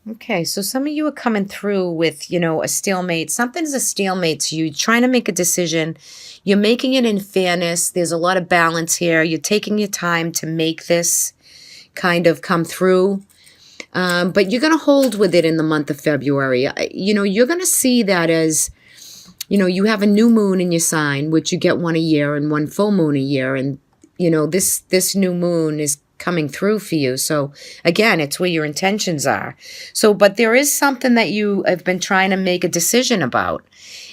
Okay, so some of you are coming through with, a stalemate. Something's a stalemate to you. You're trying to make a decision. You're making it in fairness. There's a lot of balance here. You're taking your time to make this kind of come through. But you're going to hold with it in the month of February. You're going to see that as, you have a new moon in your sign, which you get one a year and one full moon a year. And, this new moon is coming through for you. So again, it's where your intentions are. So, but there is something that you have been trying to make a decision about.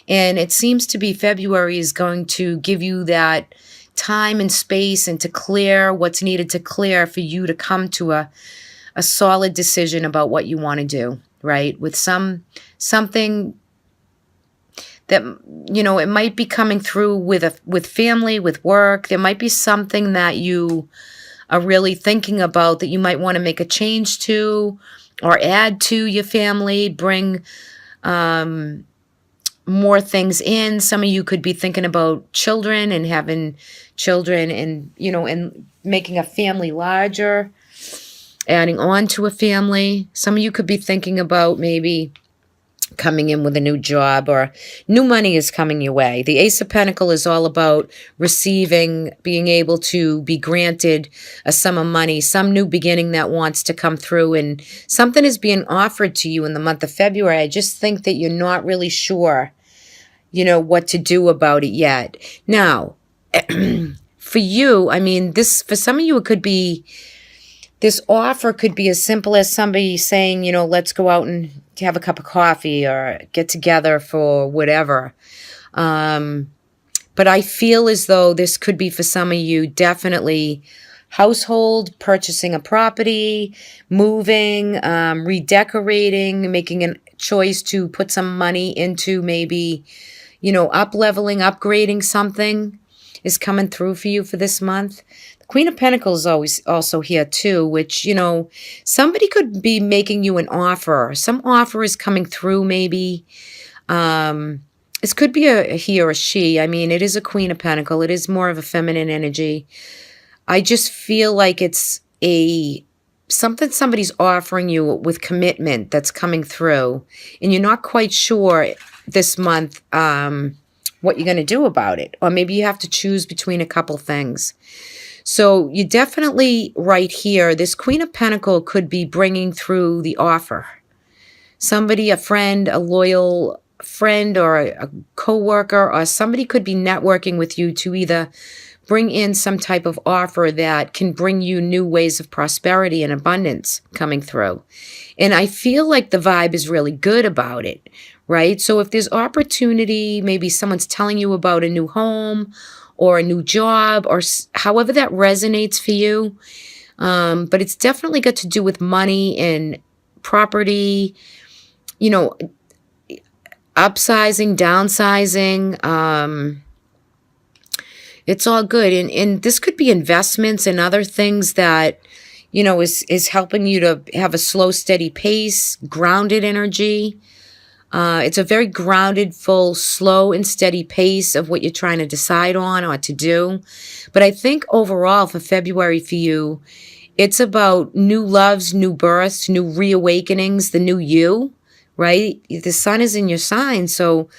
And it seems to be February is going to give you that time and space and to clear what's needed to clear for you to come to a solid decision about what you want to do, right? With something that, it might be coming through with family, with work. There might be something that you are really thinking about that you might want to make a change to or add to your family, bring more things in. Some of you could be thinking about children and having children and, and making a family larger, adding on to a family. Some of you could be thinking about maybe coming in with a new job or new money is coming your way. The Ace of Pentacles is all about receiving, being able to be granted a sum of money, some new beginning that wants to come through, and something is being offered to you in the month of February. I just think that you're not really sure, what to do about it yet. Now, for you, for some of you, it could be, this offer could be as simple as somebody saying, let's go out and have a cup of coffee or get together for whatever. But I feel as though this could be for some of you definitely household, purchasing a property, moving, redecorating, making a choice to put some money into maybe, up-leveling, upgrading something is coming through for you for this month. Queen of Pentacles is always also here too, which, somebody could be making you an offer. Some offer is coming through maybe. This could be a he or a she. It is a Queen of Pentacles. It is more of a feminine energy. I just feel like it's something somebody's offering you with commitment that's coming through. And you're not quite sure this month what you're going to do about it. Or maybe you have to choose between a couple things. So you definitely right here, this Queen of Pentacles could be bringing through the offer. Somebody, a friend, a loyal friend or a coworker, or somebody could be networking with you to either bring in some type of offer that can bring you new ways of prosperity and abundance coming through. And I feel like the vibe is really good about it, right? So if there's opportunity, maybe someone's telling you about a new home or a new job, or however that resonates for you. But it's definitely got to do with money and property, upsizing, downsizing. It's all good. And this could be investments and other things that, is helping you to have a slow, steady pace, grounded energy. It's a very grounded, full, slow and steady pace of what you're trying to decide on or to do. But I think overall for February for you, it's about new loves, new births, new reawakenings, the new you, right? The sun is in your sign. So,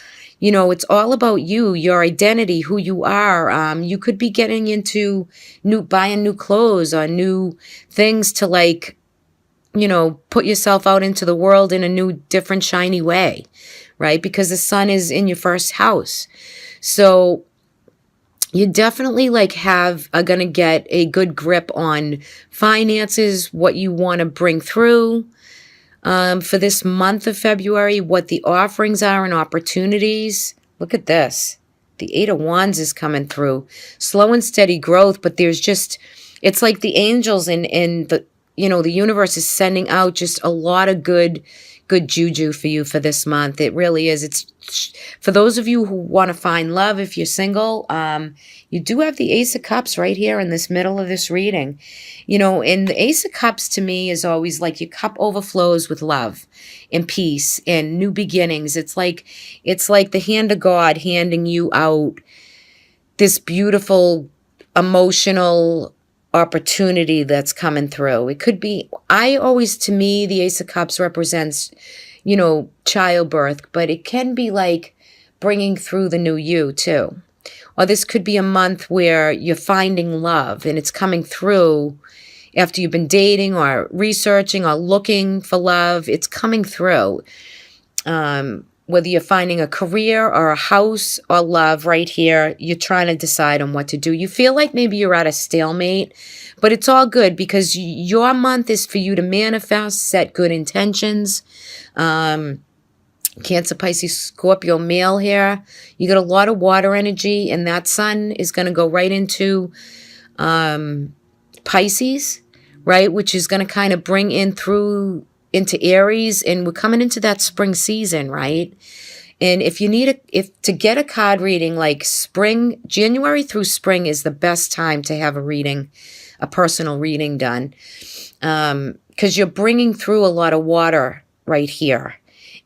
it's all about you, your identity, who you are. You could be getting into buying new clothes or new things to put yourself out into the world in a new, different, shiny way, right? Because the sun is in your first house. So you definitely are going to get a good grip on finances, what you want to bring through for this month of February, what the offerings are and opportunities. Look at this. The Eight of Wands is coming through. Slow and steady growth, but it's like the angels in the, the universe is sending out just a lot of good juju for you for this month. It really is. It's for those of you who want to find love. If you're single, you do have the Ace of Cups right here in this middle of this reading. And the Ace of Cups to me is always like your cup overflows with love and peace and new beginnings. It's like the hand of God handing you out this beautiful, emotional, opportunity that's coming through. It could be, to me, the Ace of Cups represents, childbirth, but it can be like bringing through the new you too. Or this could be a month where you're finding love and it's coming through after you've been dating or researching or looking for love. It's coming through. Whether you're finding a career or a house or love right here, you're trying to decide on what to do. You feel like maybe you're at a stalemate, but it's all good because your month is for you to manifest, set good intentions. Cancer, Pisces, Scorpio, male here. You got a lot of water energy, and that sun is going to go right into Pisces, right? Which is going to kind of bring in through into Aries, and we're coming into that spring season, right? And if you need to get a card reading, like spring, January through spring is the best time to have a personal reading done, because you're bringing through a lot of water right here.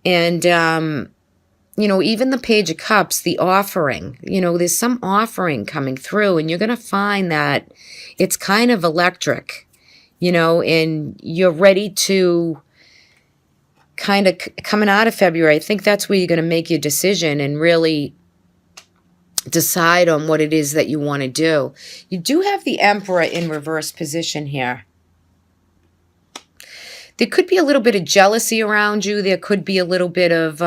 And, even the Page of Cups, the offering, there's some offering coming through, and you're going to find that it's kind of electric, and you're ready to kind of coming out of February. I think that's where you're going to make your decision and really decide on what it is that you want to do. You do have the Emperor in reverse position here. There could be a little bit of jealousy around you. There could be a little bit of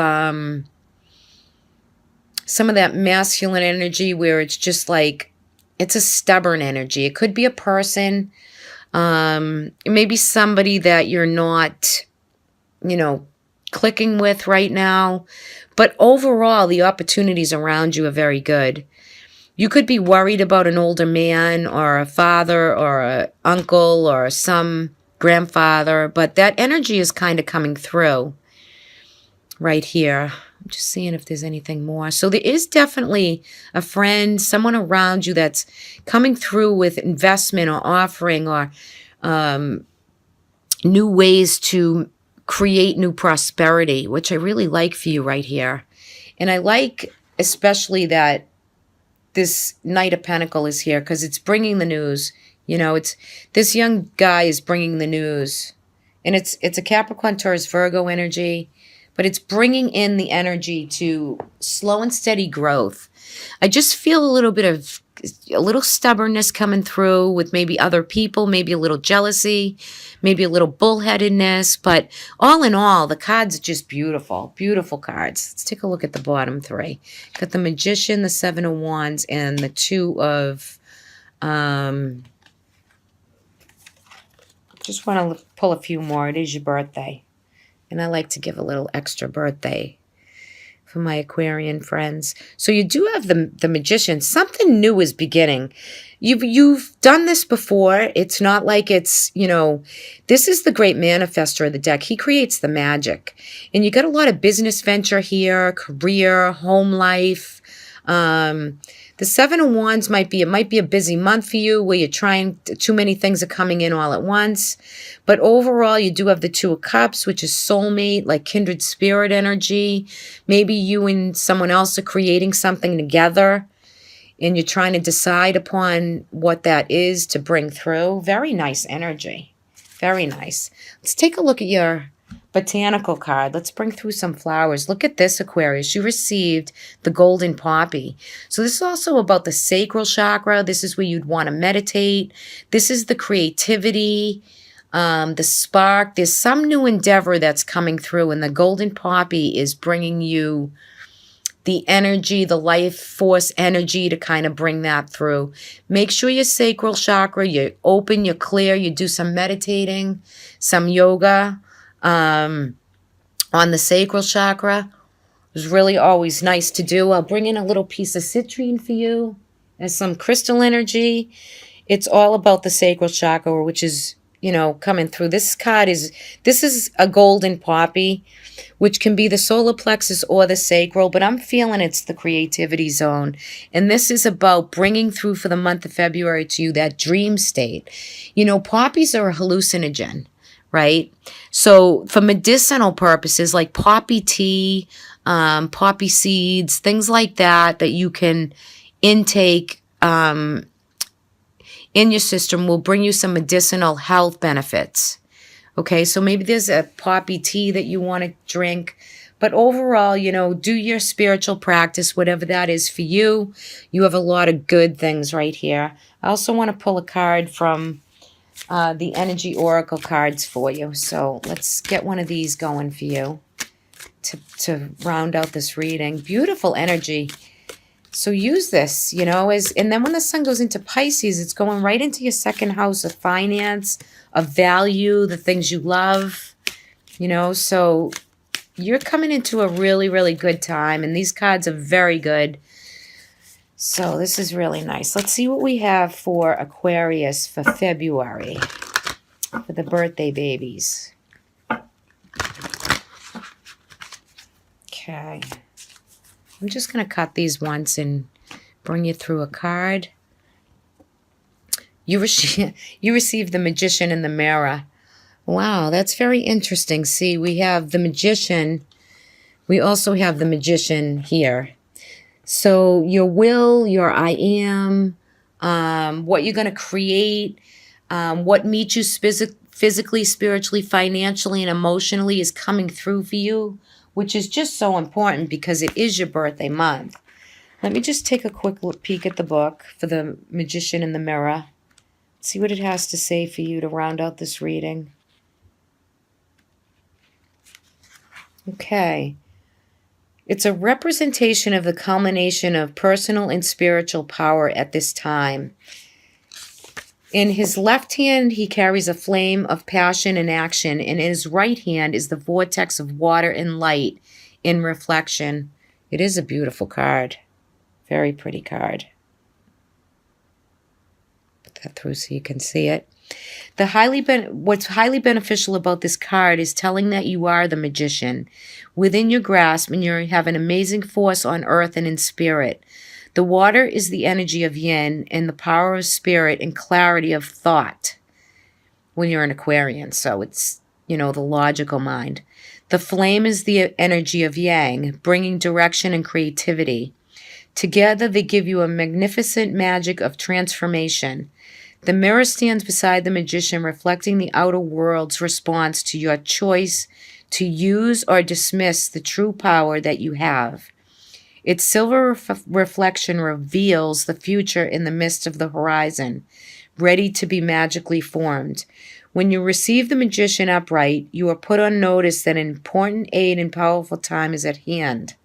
some of that masculine energy where it's just like, it's a stubborn energy. It could be a person, maybe somebody that you're not, clicking with right now. But overall, the opportunities around you are very good. You could be worried about an older man or a father or an uncle or some grandfather, but that energy is kind of coming through right here. I'm just seeing if there's anything more. So there is definitely a friend, someone around you that's coming through with investment or offering or new ways to create new prosperity, which I really like for you right here. And I like especially that this Knight of Pentacles is here because it's bringing the news. It's this young guy is bringing the news, and it's a Capricorn, Taurus, Virgo energy, but it's bringing in the energy to slow and steady growth. I just feel a little stubbornness coming through with maybe other people, maybe a little jealousy, maybe a little bullheadedness, but all in all, the cards are just beautiful, beautiful cards. Let's take a look at the bottom three. Got the Magician, the Seven of Wands, and the Two of just want to pull a few more. It is your birthday. And I like to give a little extra birthday for my Aquarian friends. So you do have the Magician. Something new is beginning. You've done this before. It's not like it's, this is the great manifestor of the deck. He creates the magic. And you got a lot of business venture here, career, home life. The Seven of Wands might be a busy month for you where you're trying, too many things are coming in all at once. But overall, you do have the Two of Cups, which is soulmate, like kindred spirit energy. Maybe you and someone else are creating something together and you're trying to decide upon what that is to bring through. Very nice energy. Very nice. Let's take a look at your botanical card. Let's bring through some flowers. Look at this, Aquarius. You received the golden poppy. So this is also about the sacral chakra. This is where you'd want to meditate. This is the creativity, the spark. There's some new endeavor that's coming through, and the golden poppy is bringing you the energy, the life force energy to kind of bring that through. Make sure your sacral chakra, you're open, you're clear, you do some meditating, some yoga, on the sacral chakra. It's really always nice to do. I'll bring in a little piece of citrine for you as some crystal energy. It's all about the sacral chakra, which is, coming through. This is a golden poppy, which can be the solar plexus or the sacral, but I'm feeling it's the creativity zone. And this is about bringing through for the month of February to you that dream state. Poppies are a hallucinogen, right? So for medicinal purposes, like poppy tea, poppy seeds, things like that you can intake in your system will bring you some medicinal health benefits. Okay, so maybe there's a poppy tea that you want to drink. But overall, do your spiritual practice, whatever that is for you. You have a lot of good things right here. I also want to pull a card from the Energy Oracle cards for you. So let's get one of these going for you to round out this reading. Beautiful energy. So use this, and then when the sun goes into Pisces, it's going right into your second house of finance, of value, the things you love, so you're coming into a really, really good time, and these cards are very good. So this is really nice. Let's see what we have for Aquarius for February, for the birthday babies. Okay. I'm just going to cut these once and bring you through a card. You receive the Magician in the Mirror. Wow, that's very interesting. See, we have the Magician. We also have the Magician here. So your will, your I am, what you're going to create, what meets you physically, spiritually, financially, and emotionally is coming through for you, which is just so important because it is your birthday month. Let me just take a quick peek at the book for the Magician in the Mirror. See what it has to say for you to round out this reading. Okay. It's a representation of the culmination of personal and spiritual power at this time. In his left hand, he carries a flame of passion and action, and in his right hand is the vortex of water and light in reflection. It is a beautiful card. Very pretty card. Put that through so you can see it. What's highly beneficial about this card is telling that you are the magician within your grasp, and you have an amazing force on earth and in spirit. The water is the energy of yin and the power of spirit and clarity of thought when you're an Aquarian. So it's, the logical mind. The flame is the energy of yang, bringing direction and creativity. Together, they give you a magnificent magic of transformation. The mirror stands beside the magician, reflecting the outer world's response to your choice to use or dismiss the true power that you have. Its silver reflection reveals the future in the midst of the horizon, ready to be magically formed. When you receive the magician upright, you are put on notice that an important aid and powerful time is at hand.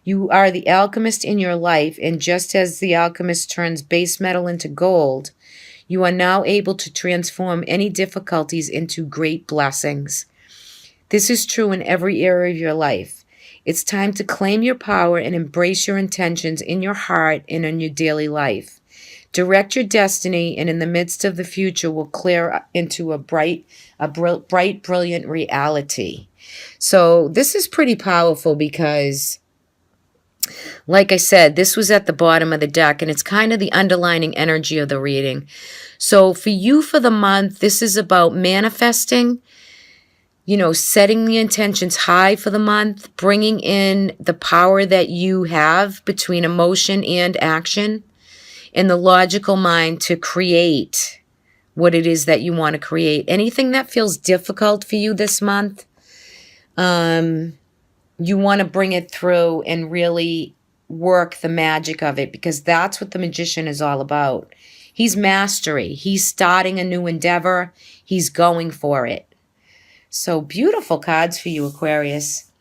You are the alchemist in your life, and just as the alchemist turns base metal into gold, you are now able to transform any difficulties into great blessings. This is true in every area of your life. It's time to claim your power and embrace your intentions in your heart and in your daily life. Direct your destiny, and in the midst of the future will clear into a bright, brilliant reality. So this is pretty powerful because, like I said, this was at the bottom of the deck, and it's kind of the underlining energy of the reading. So for you for the month, this is about manifesting, setting the intentions high for the month, bringing in the power that you have between emotion and action and the logical mind to create what it is that you want to create. Anything that feels difficult for you this month, you want to bring it through and really work the magic of it, because that's what the magician is all about. He's mastery. He's starting a new endeavor. He's going for it. So beautiful cards for you, Aquarius.